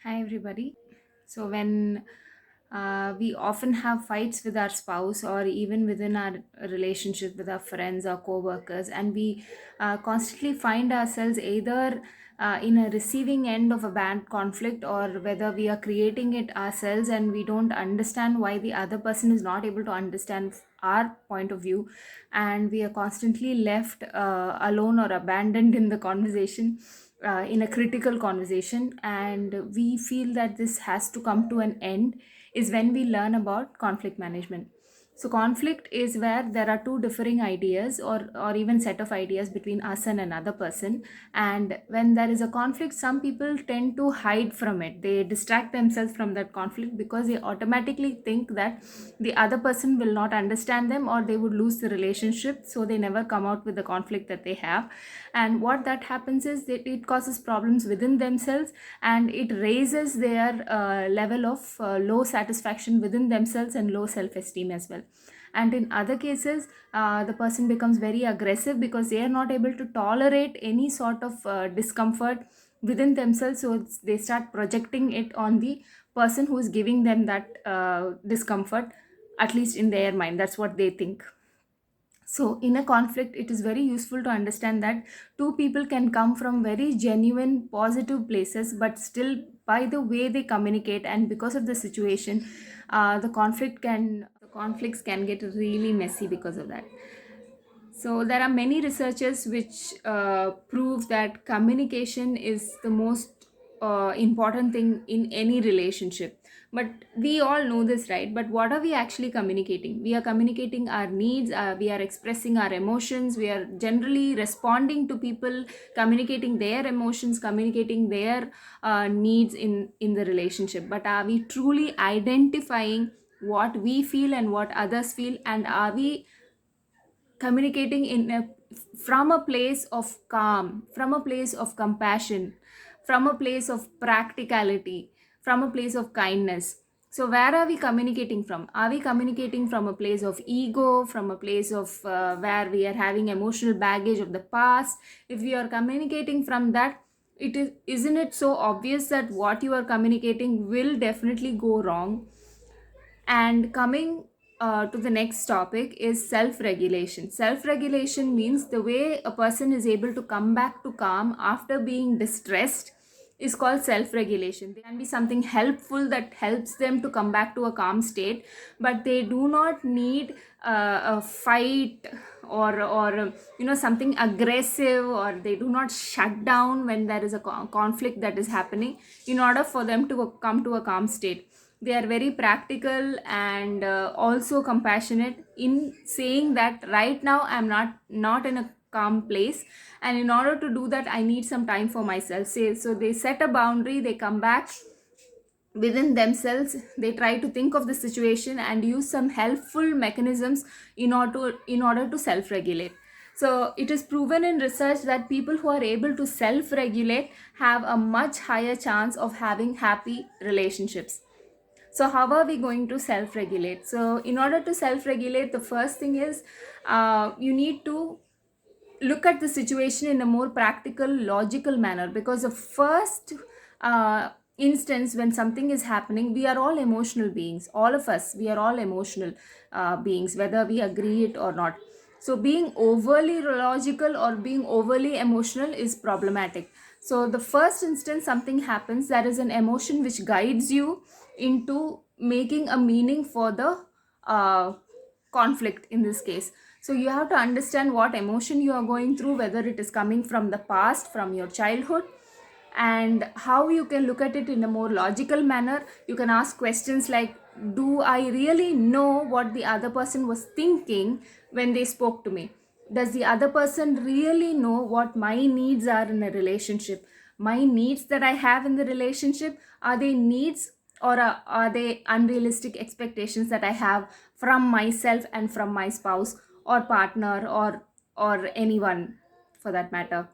Hi, everybody. So, when we often have fights with our spouse or even within our relationship with our friends or co workers, and we constantly find ourselves either in a receiving end of a bad conflict or whether we are creating it ourselves and we don't understand why the other person is not able to understand our point of view, and we are constantly left alone or abandoned in the conversation, in a critical conversation, and we feel that this has to come to an end, is when we learn about conflict management. So conflict is where there are two differing ideas or even set of ideas between us and another person, and when there is a conflict, some people tend to hide from it. They distract themselves from that conflict because they automatically think that the other person will not understand them or they would lose the relationship, so they never come out with the conflict that they have. And what that happens is that it causes problems within themselves, and it raises their level of low satisfaction within themselves and low self esteem as well. And in other cases, the person becomes very aggressive because they are not able to tolerate any sort of discomfort within themselves, so they start projecting it on the person who is giving them that discomfort. At least in their mind, that's what they think. So, in a conflict, it is very useful to understand that two people can come from very genuine, positive places, but still, by the way they communicate and because of the situation, the conflicts can get really messy because of that. So there are many researchers which prove that communication is the most important thing in any relationship. But we all know this, right? But what are we actually communicating? We are communicating our needs, we are expressing our emotions, we are generally responding to people, communicating their emotions, communicating their needs in the relationship. But are we truly identifying what we feel and what others feel, and are we communicating from a place of calm, from a place of compassion, from a place of practicality, from a place of kindness? So where are we communicating from? Are we communicating from a place of ego, from a place of where we are having emotional baggage of the past? If we are communicating from that, isn't it so obvious that what you are communicating will definitely go wrong? And coming to the next topic is self regulation. Self regulation means the way a person is able to come back to calm after being distressed is called self regulation. There can be something helpful that helps them to come back to a calm state, but they do not need a fight or something aggressive, or they do not shut down when there is a conflict that is happening in order for them to come to a calm state. They are very practical and also compassionate in saying that right now I'm not in a calm place, and in order to do that I need some time for myself. Say, so they set a boundary, they come back within themselves, they try to think of the situation and use some helpful mechanisms in order to self regulate. So it is proven in research that people who are able to self regulate have a much higher chance of having happy relationships. So how are we going to self regulate? So in order to self regulate, the first thing is you need to look at the situation in a more practical, logical manner, because the first instance when something is happening, we are all emotional beings. All of us, we are all emotional beings, whether we agree it or not. So being overly logical or being overly emotional is problematic. So the first instance something happens, there is an emotion which guides you into making a meaning for the conflict in this case. So you have to understand what emotion you are going through, whether it is coming from the past, from your childhood, and how you can look at it in a more logical manner. You can ask questions like, do I really know what the other person was thinking when they spoke to me? Does the other person really know what my needs are in a relationship? My needs that I have in the relationship, are they needs, or are they unrealistic expectations that I have from myself and from my spouse or partner or anyone for that matter?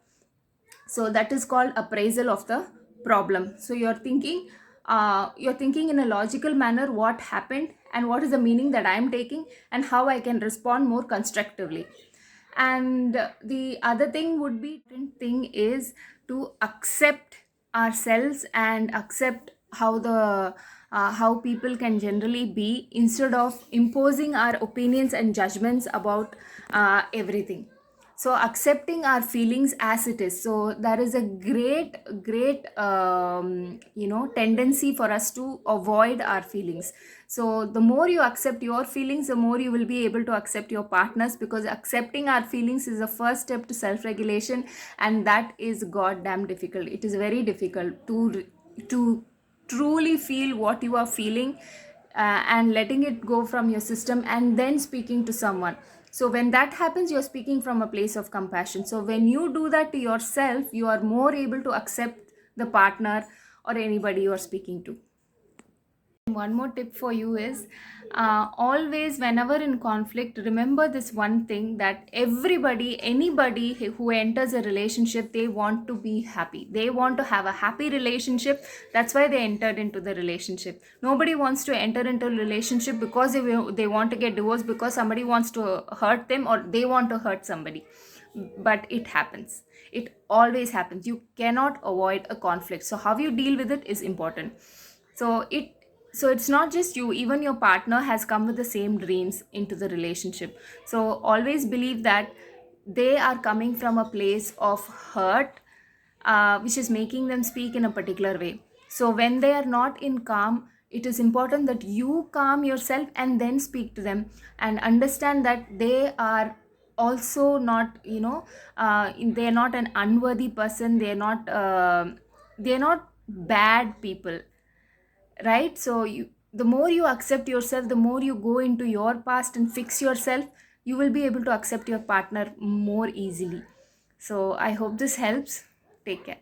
So that is called appraisal of the problem. So you're thinking in a logical manner what happened and what is the meaning that I am taking and how I can respond more constructively. And the other thing would be, thing is to accept ourselves and accept how people can generally be, instead of imposing our opinions and judgments about everything. So accepting our feelings as it is, so there is a great tendency for us to avoid our feelings. So the more you accept your feelings, the more you will be able to accept your partners, because accepting our feelings is the first step to self regulation, and that is goddamn difficult. It is very difficult to truly feel what you are feeling, and letting it go from your system and then speaking to someone. So when that happens, you're speaking from a place of compassion. So when you do that to yourself, you are more able to accept the partner or anybody you are speaking to. One more tip for you is, always, whenever in conflict, remember this one thing, that anybody who enters a relationship, they want to be happy. They want to have a happy relationship. That's why they entered into the relationship. Nobody wants to enter into a relationship because they want to get divorced, because somebody wants to hurt them, or they want to hurt somebody. But it happens. It always happens. You cannot avoid a conflict. So how you deal with it is important. So it's not just you, even your partner has come with the same dreams into the relationship. So always believe that they are coming from a place of hurt, which is making them speak in a particular way. So when they are not in calm, it is important that you calm yourself and then speak to them, and understand that they are also not, they are not an unworthy person. They are not bad people, right? So the more you accept yourself, the more you go into your past and fix yourself, you will be able to accept your partner more easily. So I hope this helps. Take care.